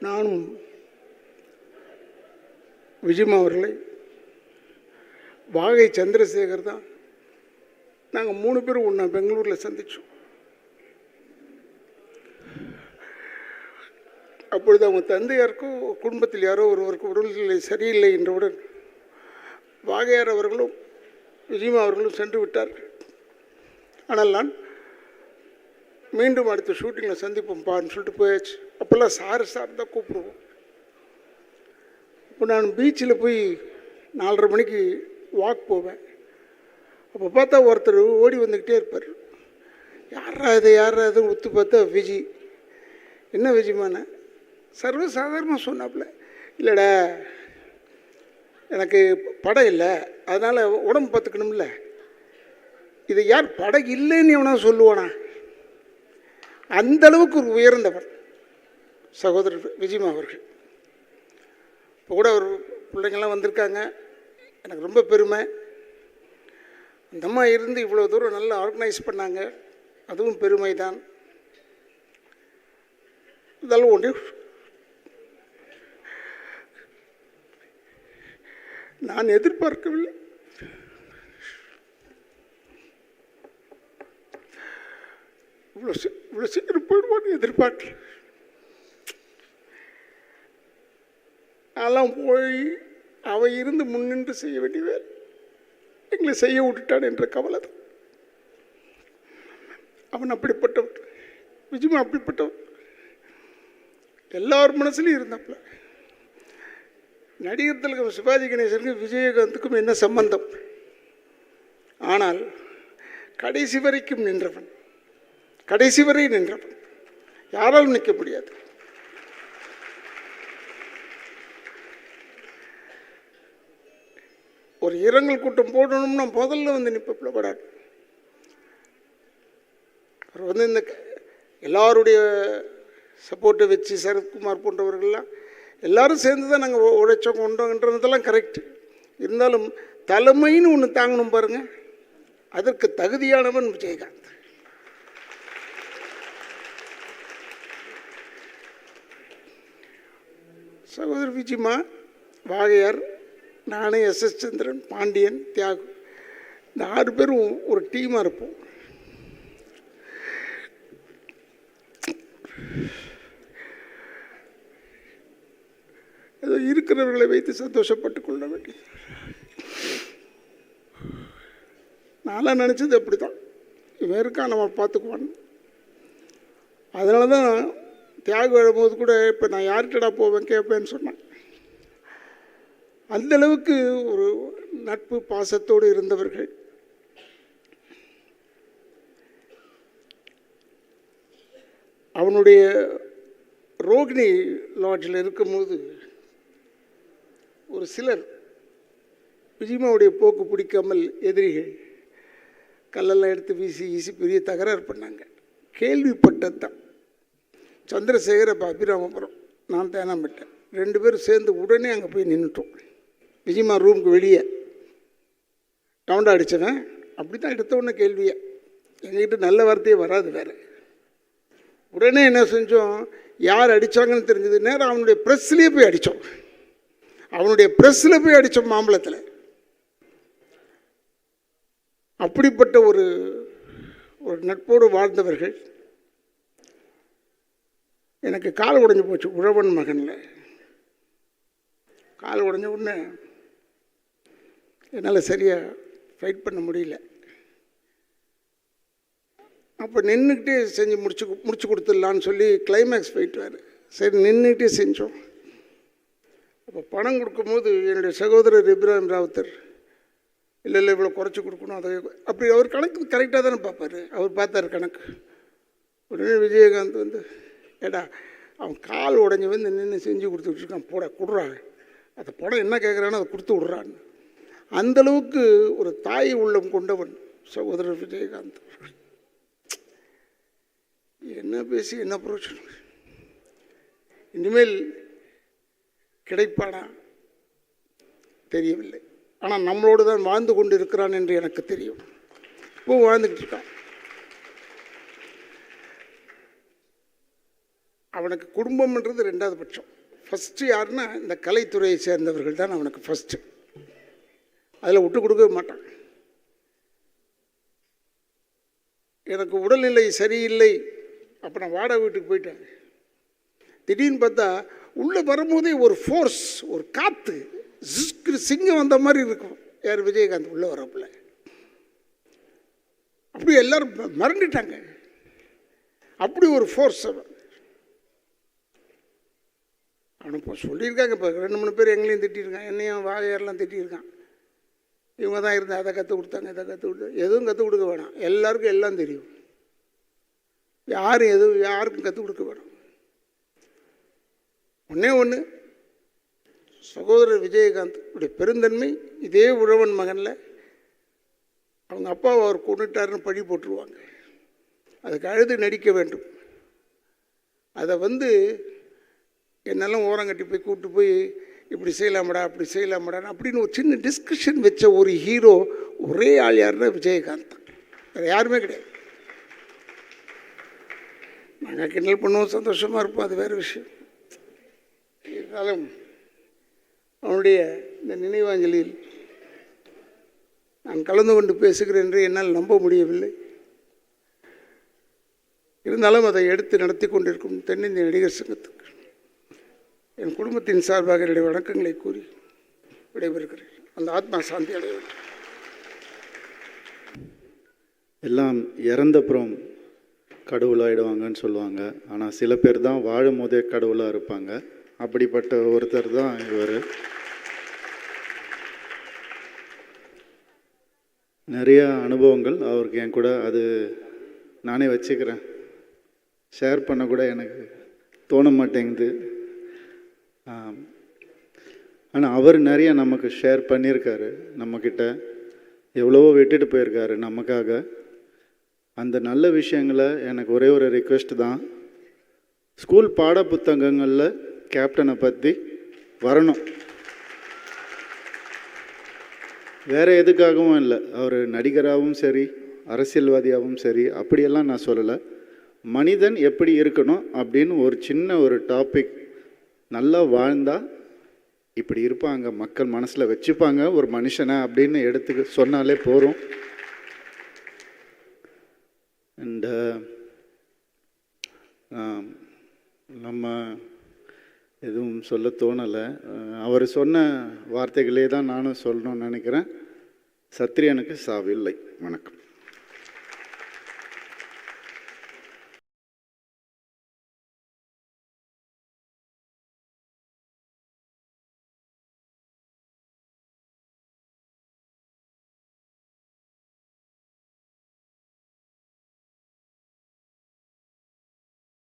நானும் விஜயம் அவர்களை வாகை சந்திரசேகர் தான் நாங்கள் 3 பேரும் ஒன்றா பெங்களூரில் சந்தித்தோம். அப்பொழுது அவங்க தந்தையாருக்கும் குடும்பத்தில் யாரோ ஒருவருக்கு உடல்நிலை சரியில்லை என்றவுடன் வாகையார் அவர்களும் விஜயம் அவர்களும் சென்று விட்டார்கள். ஆனால் நான் மீண்டும் அடுத்த ஷூட்டிங்கில் சந்திப்போம்ப்பான்னு சொல்லிட்டு போயாச்சு. அப்போல்லாம் சார் தான் கூப்பிடுவோம். இப்போ நான் பீச்சில் போய் 4:30 மணிக்கு வாக் போவேன். அப்போ பார்த்தா ஒருத்தர் ஓடி வந்துக்கிட்டே இருப்பார். யாரா இதுன்னு ஒத்து பார்த்தா விஜி. என்ன விஜயமான சர்வசாதாரணமாக சொன்னாப்புல, இல்லைடா எனக்கு படம் இல்லை, அதனால் உடம்பு பார்த்துக்கணும்ல. இதை யார் படம் இல்லைன்னு எவனா சொல்லுவானா? அந்தளவுக்கு ஒரு உயர்ந்தவர் சகோதரர் விஜயம் அவர்கள். இப்போ கூட அவர் பிள்ளைங்கள்லாம் வந்திருக்காங்க. எனக்கு ரொம்ப பெருமை. அந்த அம்மா இருந்து இவ்வளோ தூரம் நல்லா ஆர்கனைஸ் பண்ணாங்க, அதுவும் பெருமை தான். இதெல்லாம் ஒன்று நான் எதிர்பார்க்கவில்லை. இவ்வளோ சீக்கிரம் போயிடுவான்னு எதிர்பார்க்கல. அதெல்லாம் போய் அவ இருந்து முன்னின்று செய்ய வேண்டிய வேலை எங்களை செய்ய விட்டுட்டான் என்ற கவலை தான். அவன் அப்படிப்பட்டவன், விஜயம் அப்படிப்பட்டவன். எல்லார் மனசுலையும் இருந்தாப்புல. நடிகர் திலகம் சிவாஜி கணேசனுக்கும் விஜயகாந்துக்கும் என்ன சம்பந்தம்? ஆனால் கடைசி வரைக்கும் நின்றவன், கடைசி வரை நின்றவன். யாராலும் நிற்க முடியாது. ஒரு இரங்கல் கூட்டம் போடணும்னா முதல்ல வந்து நிற்பப்பில் படாது. அவர் வந்து இந்த எல்லாருடைய சப்போர்ட்டை வச்சு சரத்குமார் போன்றவர்கள்லாம் எல்லாரும் சேர்ந்து தான் நாங்கள் உழைச்சோம் கொண்டோன்றதெல்லாம் கரெக்டு. இருந்தாலும் தலைமைன்னு ஒன்று தாங்கணும் பாருங்கள், அதற்கு தகுதியானவன் விஜயகாந்த். சகோதரர் விஜயமா, வாகையார், நானே, எஸ்.எஸ். சந்திரன், பாண்டியன், தியாகு, இந்த 6 பேரும் ஒரு டீமாக இருப்போம். ஏதோ இருக்கிறவர்களை வைத்து சந்தோஷப்பட்டு கொள்ள வேண்டியது. நான்லாம் நினச்சது அப்படி தான், இவன் இருக்கான் நம்ம பார்த்துக்குவான். அதனால தான் தியாகு எழும்போது கூட இப்போ நான் யார்கிட்டடா போவேன் கேட்பேன்னு சொன்னேன். அந்தளவுக்கு ஒரு நட்பு பாசத்தோடு இருந்தவர்கள். அவனுடைய ரோகிணி லாட்ஜில் இருக்கும்போது ஒரு சிலர் விஜயமாவுடைய போக்கு பிடிக்காமல் எதிரிகள் கல்லெல்லாம் எடுத்து வீசி பெரிய தகராறு பண்ணாங்க. கேள்விப்பட்டது தான். சந்திரசேகர், அப்போ அபிராமபுரம், நான் தேனாம்பேட்டேன், 2 பேரும் சேர்ந்து உடனே அங்கே போய் நின்றுட்டோம். விஜயமா ரூமுக்கு வெளியே டவுண்டா அடித்தவன் அப்படி தான் எடுத்த உடனே கேள்வியை. எங்ககிட்ட நல்ல வார்த்தையே வராது வேறு. உடனே என்ன செஞ்சோம், யார் அடித்தாங்கன்னு தெரிஞ்சது. நேரம் அவனுடைய ப்ரெஸ்லேயே போய் அடித்தோம். அவனுடைய ப்ரெஸ்ஸில் போய் அடித்தோம் மாம்பழத்தில். அப்படிப்பட்ட ஒரு நட்போடு வாழ்ந்தவர்கள். எனக்கு கால் உடைஞ்சு போச்சு உழவன் மகனில். கால் உடைஞ்ச உடனே என்னால் சரியாக ஃபைட் பண்ண முடியல. அப்போ நின்றுக்கிட்டே செஞ்சு முடிச்சு கொடுத்துடலான்னு சொல்லி கிளைமேக்ஸ் ஃபைட் வேறு. சரி நின்றுக்கிட்டே செஞ்சோம். அப்போ பணம் கொடுக்கும்போது என்னுடைய சகோதரர் இப்ராஹிம் ராவுத்தர், இல்லை இவ்வளோ குறைச்சி கொடுக்கணும், அதை அப்படி அவர் கணக்கு கரெக்டாக தானே பார்ப்பார். அவர் பார்த்தார் கணக்கு. உடனே விஜயகாந்த் வந்து, ஏடா அவன் கால் உடஞ்சி வந்து நின்று செஞ்சு கொடுத்துட்ருக்கான், கொடுறான், அந்த படம் என்ன கேட்குறானோ அதை கொடுத்து விட்றான்னு. அந்தளவுக்கு ஒரு தாய் உள்ளம் கொண்டவன் சகோதரர் விஜயகாந்த். என்ன பேசி என்ன பிரயோஜனம்? இனிமேல் கிடைப்பானா தெரியவில்லை. ஆனால் நம்மளோடு தான் வாழ்ந்து கொண்டு இருக்கிறான் என்று எனக்கு தெரியும். இப்போ வாழ்ந்துக்கிட்டு இருக்கான். அவனுக்கு குடும்பம்ன்றது ரெண்டாவது பட்சம். ஃபஸ்ட்டு யாருன்னா இந்த கலைத்துறையை சேர்ந்தவர்கள் தான் அவனுக்கு ஃபஸ்ட்டு. அதில் விட்டு கொடுக்கவே மாட்டான். எனக்கு உடல்நிலை சரியில்லை, அப்போ நான் வாடகை வீட்டுக்கு போயிட்டேன். திடீர்னு பார்த்தா உள்ளே வரும்போதே ஒரு ஃபோர்ஸ், ஒரு காற்று, சிங்கம் வந்த மாதிரி இருக்கும். யார்? விஜயகாந்த் உள்ளே வரப்பில்ல. அப்படி எல்லோரும் மறந்துட்டாங்க. அப்படி ஒரு ஃபோர்ஸ் அவனை சொல்லியிருக்காங்க. இப்போ 2-3 பேர் எங்களையும் திட்டிருக்கான், என்னையும் வாழையாரெலாம் திட்டியிருக்கான். இவங்க தான் இருந்தால் அதை கற்றுக் கொடுத்தாங்க, இதை கற்றுக் கொடுத்தாங்க. எதுவும் கற்றுக் கொடுக்க வேணாம், எல்லாருக்கும் எல்லாம் தெரியும். யாருக்கும் கற்றுக் கொடுக்க வேணாம். ஒன்று சகோதரர் விஜயகாந்த் உடைய பெருந்தன்மை இதே உழவன் மகனில் அவங்க அப்பாவை அவர் கொண்டுட்டாருன்னு பழி போட்டுருவாங்க. அதுக்கு அழுது நடிக்க வேண்டும். அதை என்னெல்லாம் ஓரங்கட்டி போய் கூப்பிட்டு போய் இப்படி செய்யலாமடா அப்படி செய்யலாமடான்னு அப்படின்னு ஒரு சின்ன டிஸ்கஷன் வச்ச ஒரு ஹீரோ ஒரே ஆள் யாருன்னா விஜயகாந்த் தான். வேறு யாருமே கிடையாது. நாங்கள் கிண்டல் பண்ணுவோம், சந்தோஷமாக இருப்போம், அது வேறு விஷயம். இருந்தாலும் அவனுடைய இந்த நினைவாஞ்சலியில் நான் கலந்து கொண்டு பேசுகிறேன் என்று என்னால் நம்ப முடியவில்லை. இருந்தாலும் அதை எடுத்து நடத்தி கொண்டிருக்கும் தென்னிந்திய நடிகர் சங்கத்துக்கு என் குடும்பத்தின் சார்பாக என்னுடைய வணக்கங்களை கூறி விடைபெறுகிறேன். அந்த ஆத்மா சாந்தி அடைய வேண்டும். எல்லாம் இறந்தப்புறம் கடவுளாகிடுவாங்கன்னு சொல்லுவாங்க. ஆனால் சில பேர் தான் வாழும் போதே கடவுளாக இருப்பாங்க. அப்படிப்பட்ட ஒருத்தர் தான் இவர். நிறைய அனுபவங்கள் அவருக்கு என் கூட, அது நானே வச்சுக்கிறேன், ஷேர் பண்ண கூட எனக்கு தோண மாட்டேங்குது. ஆனால் அவர் நிறைய நமக்கு ஷேர் பண்ணியிருக்காரு. நம்மக்கிட்ட எவ்வளவோ விட்டுட்டு போயிருக்காரு நமக்காக. அந்த நல்ல விஷயங்களை எனக்கு ஒரே ஒரு ரிக்வெஸ்ட் தான், ஸ்கூல் பாட புத்தகங்களில் கேப்டனை பற்றி வரணும். வேறு எதுக்காகவும் இல்லை, அவர் நடிகராகவும் சரி அரசியல்வாதியாகவும் சரி அப்படியெல்லாம் நான் சொல்லலை. மனிதன் எப்படி இருக்கணும் அப்படின்னு ஒரு சின்ன ஒரு டாபிக், நல்லா வாழ்ந்தால் இப்படி இருப்பாங்க, மக்கள் மனசில் வச்சுப்பாங்க ஒரு மனுஷனை அப்படின்னு எடுத்து சொன்னாலே போகிறோம். அண்ட் நம்ம எதுவும் சொல்ல தோணலை. அவர் சொன்ன வார்த்தைகளே தான் நானும் சொல்லணும்னு நினைக்கிறேன். சத்திரியனுக்கு சாவில்லை. வணக்கம்.